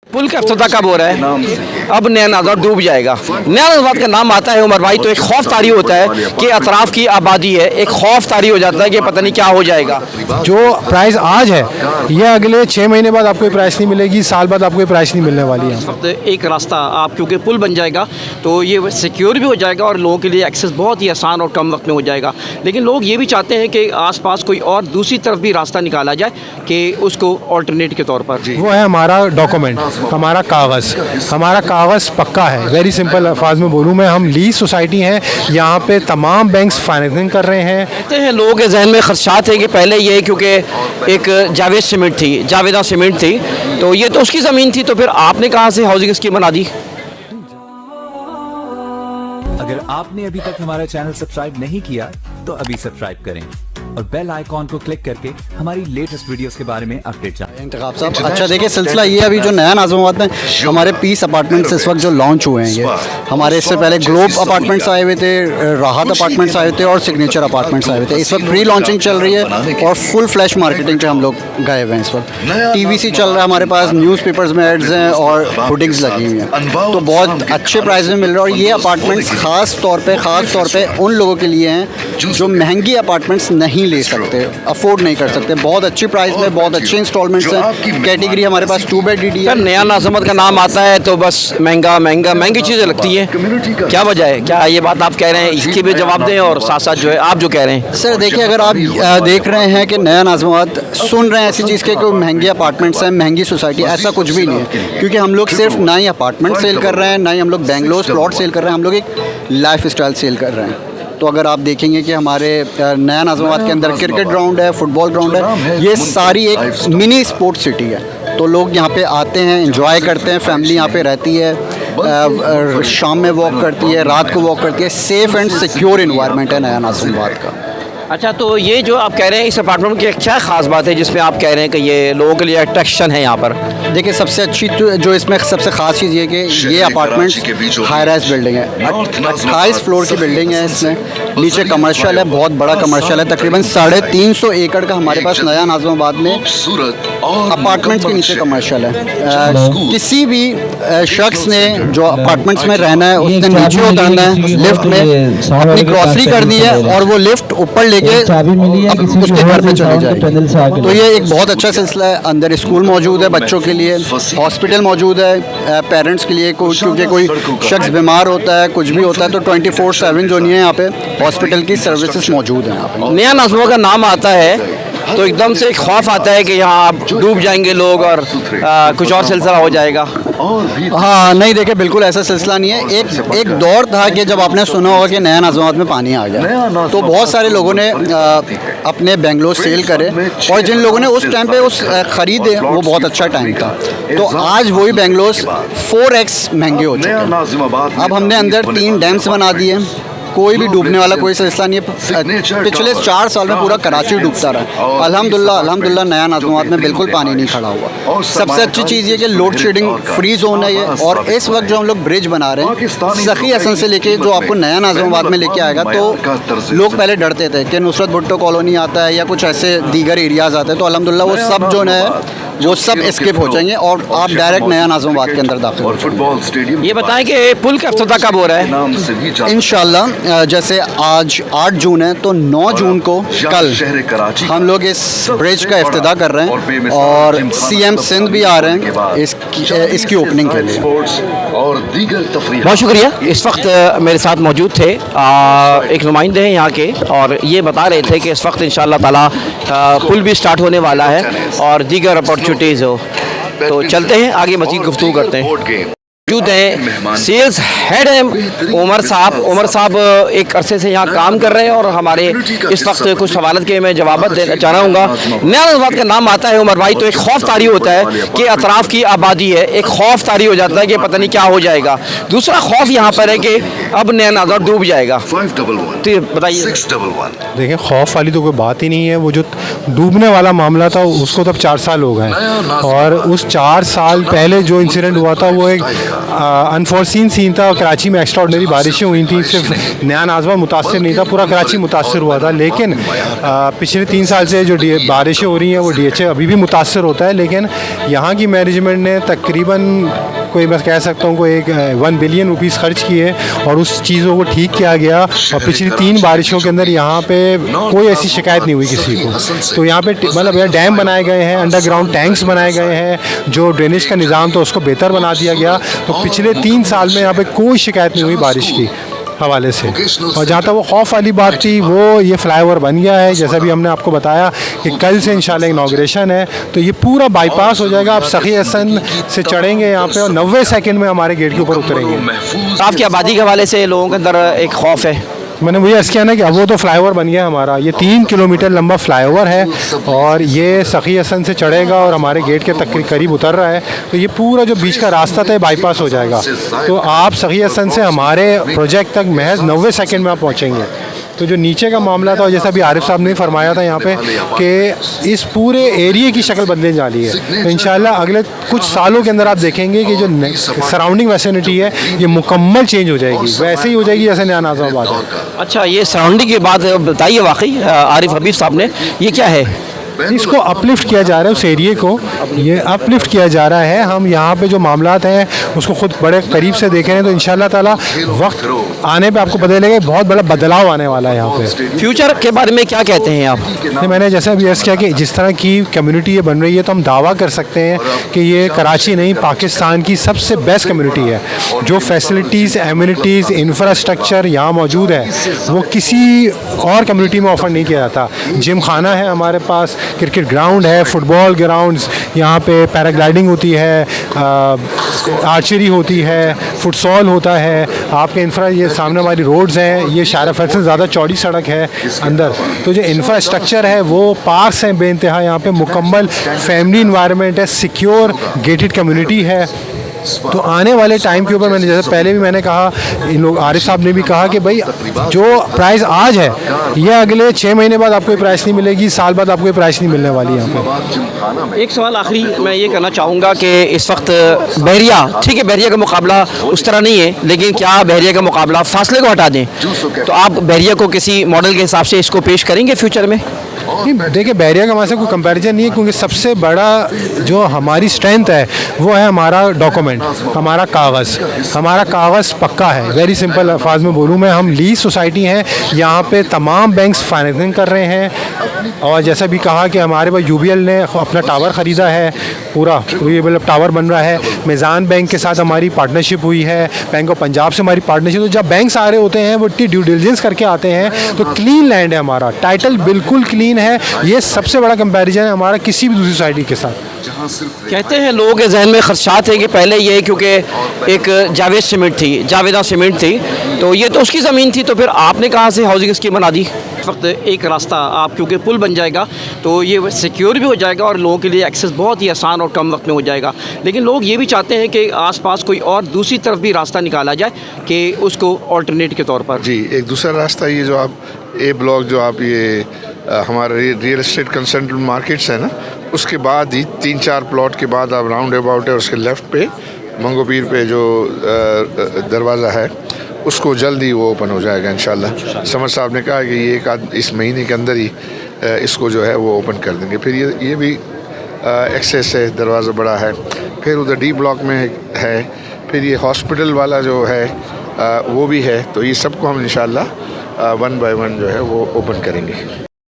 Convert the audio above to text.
पुल का अफ्ताह कब हो रहा है? अब नया नाज़र डूब जाएगा। नया नाज़र का नाम आता है उमर भाई तो एक खौफ तारी होता है कि अतराफ़ की आबादी है, एक खौफ तारी हो जाता है कि पता नहीं क्या हो जाएगा। जो प्राइस आज है ये अगले 6 महीने बाद आपको प्राइस नहीं मिलेगी, साल बाद आपको प्राइस नहीं मिलने वाली है। इस वक्त एक रास्ता आप क्योंकि पुल बन जाएगा तो ये सिक्योर भी हो जाएगा और लोगों के लिए एक्सेस बहुत ही आसान और कम वक्त में हो जाएगा। लेकिन लोग ये भी चाहते हैं कि आसपास कोई और दूसरी तरफ भी रास्ता निकाला जाए कि उसको ऑल्टरनेट के तौर पर। वो है हमारा डॉक्यूमेंट, हमारा कागज़ पक्का है। वेरी सिंपल अल्फाज में बोलूँ मैं, हम लीज सोसाइटी हैं, यहाँ पे तमाम बैंक्स फाइनेंसिंग कर रहे हैं। कहते हैं लोगों के जहन में खदशात है कि पहले ये क्योंकि एक जावेदा सीमेंट थी तो ये तो उसकी ज़मीन थी, तो फिर आपने कहाँ से हाउसिंग स्कीम बना दी? अगर आपने अभी तक हमारा चैनल सब्सक्राइब नहीं किया तो अभी सब्सक्राइब करें और बेल आइकॉन को क्लिक करके हमारी लेटेस्ट वीडियोस के बारे में अपडेट जानें। इंतखाब साहब, अच्छा देखिए सिलसिला ये अभी जो नया नाज़िमाबाद में हमारे पीस अपार्टमेंट्स इस वक्त जो लॉन्च हुए हैं, ये हमारे इससे पहले ग्लोब अपार्टमेंट्स आए हुए थे, राहत अपार्टमेंट्स आए हुए थे और सिग्नेचर अपार्टमेंट्स आए हुए थे। इस वक्त प्री लॉन्चिंग चल रही है और फुल फ्लैश मार्केटिंग पे हम लोग गए हुए हैं। इस वक्त TVC चल रहा है, हमारे पास न्यूज़पेपर्स में एड्स हैं और होर्डिंग्स लगी हुई हैं, तो बहुत अच्छे प्राइस में मिल रहा है। और ये अपार्टमेंट्स ख़ास तौर पे उन लोगों के लिए हैं जो महंगी अपार्टमेंट्स नहीं ले सकते, अफोर्ड नहीं कर सकते। बहुत अच्छी प्राइस में बहुत अच्छे इंस्टॉलमेंट्स हैं। कैटेगरी हमारे पास 2 बेड DD है। नया नाज़िमाबाद का नाम आता है तो बस महंगी चीज़ें लगती है, क्या वजह है? क्या ये बात आप कह रहे हैं, इसकी भी जवाब दें और साथ साथ जो है आप जो कह रहे हैं। सर देखिए, अगर आप देख रहे हैं कि नया नाज़िमाबाद सुन रहे हैं ऐसी चीज़ के कोई महंगे अपार्टमेंट्स हैं, महंगी सोसाइटी, ऐसा कुछ भी नहीं है। क्योंकि हम लोग सिर्फ ना ही अपार्टमेंट सेल कर रहे हैं, ना ही हम लोग बेंगलोर प्लॉट सेल कर रहे हैं, हम लोग एक लाइफ स्टाइल सेल कर रहे हैं। तो अगर आप देखेंगे कि हमारे नया नाज़िमाबाद के अंदर क्रिकेट ग्राउंड है, फुटबॉल ग्राउंड है, ये सारी एक मिनी स्पोर्ट्स सिटी है। तो लोग यहाँ पे आते हैं, एंजॉय करते हैं, फैमिली यहाँ पे रहती है, शाम में वॉक करती है, रात को वॉक करती है। सेफ़ एंड सिक्योर इन्वायरमेंट है नया नाज़िमाबाद का। अच्छा, तो ये जो आप कह रहे हैं इस अपार्टमेंट की क्या ख़ास बात है जिसमें आप कह रहे हैं कि ये लोगों के लिए अट्रैक्शन है यहाँ पर? देखिए, सबसे अच्छी जो इसमें सबसे ख़ास चीज़ ये है कि ये अपार्टमेंट्स हाई राइज बिल्डिंग है, 28 फ्लोर की बिल्डिंग है। इसमें नीचे कमर्शियल है, बहुत बड़ा कमर्शियल है, तकरीबन 350 एकड़ का हमारे पास नया नाज़िमाबाद में अपार्टमेंट्स के नीचे कमर्शियल है। किसी भी शख्स ने जो अपार्टमेंट्स में रहना है उसने नीचे उतरना है, लिफ्ट में अपनी ग्रॉसरी करनी है और वो लिफ्ट ऊपर लेके उसके घर पे चले जाएगी। तो ये एक बहुत अच्छा सिलसिला है। अंदर स्कूल मौजूद है बच्चों के लिए, हॉस्पिटल मौजूद है पेरेंट्स के लिए, क्योंकि कोई शख्स बीमार होता है, कुछ भी होता है तो 24/7 जो नहीं है यहाँ पे हॉस्पिटल की सर्विसेज मौजूद हैं यहाँ पे। नया नाज़िमाबाद का नाम आता है तो एकदम से एक खौफ आता है कि यहाँ आप डूब जाएंगे लोग और कुछ और सिलसिला हो जाएगा। हाँ नहीं, देखिए बिल्कुल ऐसा सिलसिला नहीं है। एक दौर था कि जब आपने सुना होगा कि नया नाज़िमाबाद में पानी आ गया तो बहुत सारे लोगों ने अपने बेंगलोर सेल करे और जिन लोगों ने उस टाइम पे ख़रीदे वो बहुत अच्छा टाइम था। तो आज वही बेंगलोर 4x महंगे हो चुके हैं। अब हमने अंदर 3 डैम्स बना दिए, कोई भी डूबने वाला कोई सिलसिला नहीं है। पिछले 4 साल में पूरा कराची डूबता रहा। अल्हम्दुलिल्लाह नया नाज़िमाबाद में बिल्कुल पानी नहीं खड़ा हुआ। सबसे अच्छी चीज़ ये कि लोड शेडिंग फ्री जोन है ये। और इस वक्त जो हम लोग ब्रिज बना रहे हैं सखी हसन से लेके जो आपको नया नाज़िमाबाद में लेके आएगा, तो लोग पहले डरते थे कि नुसरत भुट्टो कॉलोनी आता है या कुछ ऐसे दीगर एरियाज़ आते हैं, तो अल्हम्दुलिल्लाह वो सब जो है वो सब एस्केप हो जाएंगे और आप डायरेक्ट नया नाज़िमाबाद के अंदर दाखिल हो। ये बताएं कि पुल का अफ्ताह कब हो रहा है? इंशाल्लाह जैसे आज 8 जून है तो 9 जून को कल हम लोग इस ब्रिज का इफ्तिताह कर रहे हैं और CM सिंध भी आ रहे हैं इसकी ओपनिंग के लिए। बहुत शुक्रिया। इस वक्त मेरे साथ मौजूद थे एक नुमाइंदे हैं यहाँ के और ये बता रहे थे कि इस वक्त इंशाअल्लाह ताला पुल भी स्टार्ट होने वाला है और दीगर अपॉर्चुनिटीज़ हो। तो चलते हैं आगे, मज़ीद गुफ्तगू करते हैं। मौजूद हैं सेल्स हेड हैं उमर साहब एक अरसे से यहाँ काम कर रहे हैं और हमारे इस वक्त कुछ सवाल के मैं जवाब देना चाह रहा हूँ। नया नाज़िमाबाद का नाम आता है उमर भाई तो एक खौफ तारी होता है कि अतराफ़ की आबादी है, एक खौफ तारी हो जाता है कि पता नहीं क्या हो जाएगा। दूसरा खौफ यहाँ पर है कि अब नया नाज़िमाबाद डूब जाएगा। तो बताइए। देखिए, खौफ वाली तो कोई बात ही नहीं है। वो जो डूबने वाला मामला था उसको तब 4 साल हो गए और उस 4 साल पहले जो इंसिडेंट हुआ था वो एक अनफोर्सिन सीन था। कराची में एक्स्ट्राऑर्डिनरी बारिशें हुई थी, सिर्फ नया नाजवा मुतासर नहीं था, पूरा कराची मुतासर हुआ था। लेकिन पिछले 3 साल से जो बारिशें हो रही हैं वो DHA अभी भी मुतासर होता है, लेकिन यहाँ की मैनेजमेंट ने तकरीबन कोई बस कह सकता हूँ कोई 1 बिलियन रुपीस खर्च किए और उस चीज़ों को ठीक किया गया। और पिछली 3 बारिशों के अंदर यहाँ पे कोई ऐसी शिकायत नहीं हुई किसी को। तो यहाँ पे मतलब डैम बनाए गए हैं, अंडरग्राउंड टैंक्स बनाए गए हैं, जो ड्रेनेज का निज़ाम था उसको बेहतर बना दिया गया। तो पिछले 3 साल में यहाँ पे कोई शिकायत नहीं हुई बारिश की हवाले से। और जहाँ तक वो खौफ वाली बात थी, वो ये फ्लाईओवर बन गया है। जैसा भी हमने आपको बताया कि कल से इंशाल्लाह इनॉग्रेशन है, तो ये पूरा बाईपास हो जाएगा। आप सखी हसन से चढ़ेंगे यहाँ पे और 90 सेकंड में हमारे गेट के ऊपर उतरेंगे। आपकी आबादी के हवाले से लोगों के अंदर एक खौफ है। मैंने वही अर्ज़ किया ना कि अब वो तो फ्लाईओवर बन गया हमारा। ये 3 किलोमीटर लंबा फ्लाईओवर है और ये सखी हसन से चढ़ेगा और हमारे गेट के तक करीब उतर रहा है। तो ये पूरा जो बीच का रास्ता था बाईपास हो जाएगा। तो आप सखी हसन से हमारे प्रोजेक्ट तक महज 90 सेकंड में आप पहुँचेंगे। तो जो नीचे का मामला था, और जैसा भी आरिफ साहब ने फरमाया था यहाँ पे कि इस पूरे एरिया की शक्ल बदलने जा रही है। तो इंशाल्लाह अगले कुछ सालों के अंदर आप देखेंगे कि जो सराउंडिंग वैसिनिटी है ये मुकम्मल चेंज हो जाएगी, वैसे ही हो जाएगी जैसे नया नाज़िमाबाद है। अच्छा, ये सराउंडिंग की बात बताइए वाकई आरिफ हबीब साहब ने, ये क्या है? इसको अपलिफ्ट किया जा रहा है, उस एरिए को ये अपलिफ्ट किया जा रहा है। हम यहाँ पे जो मामलात हैं उसको खुद बड़े करीब से देख रहे हैं। तो इंशाल्लाह ताला वक्त आने पे आपको पता चलेगा बहुत बड़ा बदलाव आने वाला है यहाँ पे। फ्यूचर के बारे में क्या कहते हैं आप? नहीं, मैंने जैसे अभी अर्ज़ किया कि जिस तरह की कम्युनिटी ये बन रही है, तो हम दावा कर सकते हैं कि ये कराची नहीं पाकिस्तान की सबसे बेस्ट कम्युनिटी है। जो फैसिलिटीज़, एम्यूनिटीज़, इंफ्रास्ट्रक्चर यहाँ मौजूद है वो किसी और कम्युनिटी में ऑफ़र नहीं किया जाता। जिम खाना है हमारे पास, क्रिकेट ग्राउंड है, फुटबॉल ग्राउंड्स, यहाँ पे पैराग्लाइडिंग होती है, आर्चरी होती है, फुटसॉल होता है। आपके इंफ्रा ये सामने हमारी रोड्स हैं, ये शारा फैसल से ज़्यादा चौड़ी सड़क है अंदर। तो जो इंफ्रास्ट्रक्चर है वो पार्क्स हैं बेइंतहा, यहाँ पे मुकम्मल फैमिली इन्वायरमेंट है, सिक्योर गेटेड कम्युनिटी है। तो आने वाले टाइम के ऊपर मैंने जैसे पहले भी मैंने कहा, इन लोग आरिफ साहब ने भी कहा कि भाई जो प्राइस आज है ये अगले 6 महीने बाद आपको प्राइस नहीं मिलेगी, साल बाद आपको प्राइस नहीं मिलने वाली यहाँ पे। एक सवाल आखिरी मैं ये करना चाहूँगा कि इस वक्त बहरिया, ठीक है बहरिया का मुकाबला उस तरह नहीं है, लेकिन क्या बहरिया का मुकाबला फासले को हटा दें तो आप बहरिया को किसी मॉडल के हिसाब से इसको पेश करेंगे फ्यूचर में? नहीं, देखिए बहरिया का हमारे से कोई कंपैरिजन नहीं है, क्योंकि सबसे बड़ा जो हमारी स्ट्रेंथ है वो है हमारा डॉक्यूमेंट, हमारा कागज़ पक्का है। वेरी सिंपल अल्फाज में बोलूँ मैं, हम लीज सोसाइटी हैं, यहाँ पे तमाम बैंक्स फाइनेंसिंग कर रहे हैं। और जैसा भी कहा कि हमारे पास UBL ने अपना टावर ख़रीदा है, पूरा UBL टावर बन रहा है। मिज़ान बैंक के साथ हमारी पार्टनरशिप हुई है, बैंक ऑफ पंजाब से हमारी पार्टनरशिप। तो जब बैंक्स आ रहे होते हैं वो ड्यू डिलिजेंस करके आते हैं, तो क्लीन लैंड है हमारा, टाइटल बिल्कुल क्लीन है। ये सबसे बड़ा कंपैरिजन है हमारा किसी भी दूसरी सोसाइटी के साथ। कहते हैं लोगों के जहन में खदशात है कि पहले ये क्योंकि एक जावेदा सीमेंट थी, तो ये तो उसकी ज़मीन थी, तो फिर आपने कहाँ से हाउसिंग स्कीम बना दी? इस वक्त एक रास्ता आप क्योंकि पुल बन जाएगा तो ये सिक्योर भी हो जाएगा और लोगों के लिए एक्सेस बहुत ही आसान और कम वक्त में हो जाएगा। लेकिन लोग ये भी चाहते हैं कि आसपास कोई और दूसरी तरफ भी रास्ता निकाला जाए कि उसको ऑल्टरनेट के तौर पर। जी, एक दूसरा रास्ता ये जो आप ए ब्लॉक जो आप ये हमारे रियल एस्टेट कंसल्टेंट मार्केट्स है ना, उसके बाद ही 3-4 प्लॉट के बाद आप राउंड अबाउट है उसके लेफ़्ट पे मंगो पीर पे जो दरवाज़ा है उसको जल्दी वो ओपन हो जाएगा इंशाल्लाह। समर साहब ने कहा कि ये इस महीने के अंदर ही इसको जो है वो ओपन कर देंगे। फिर ये भी एक्सेस है, दरवाज़ा बड़ा है। फिर उधर D ब्लॉक में है, फिर ये हॉस्पिटल वाला जो है वो भी है। तो ये सबको हम इंशाल्लाह 1 by 1 जो है वो ओपन करेंगे।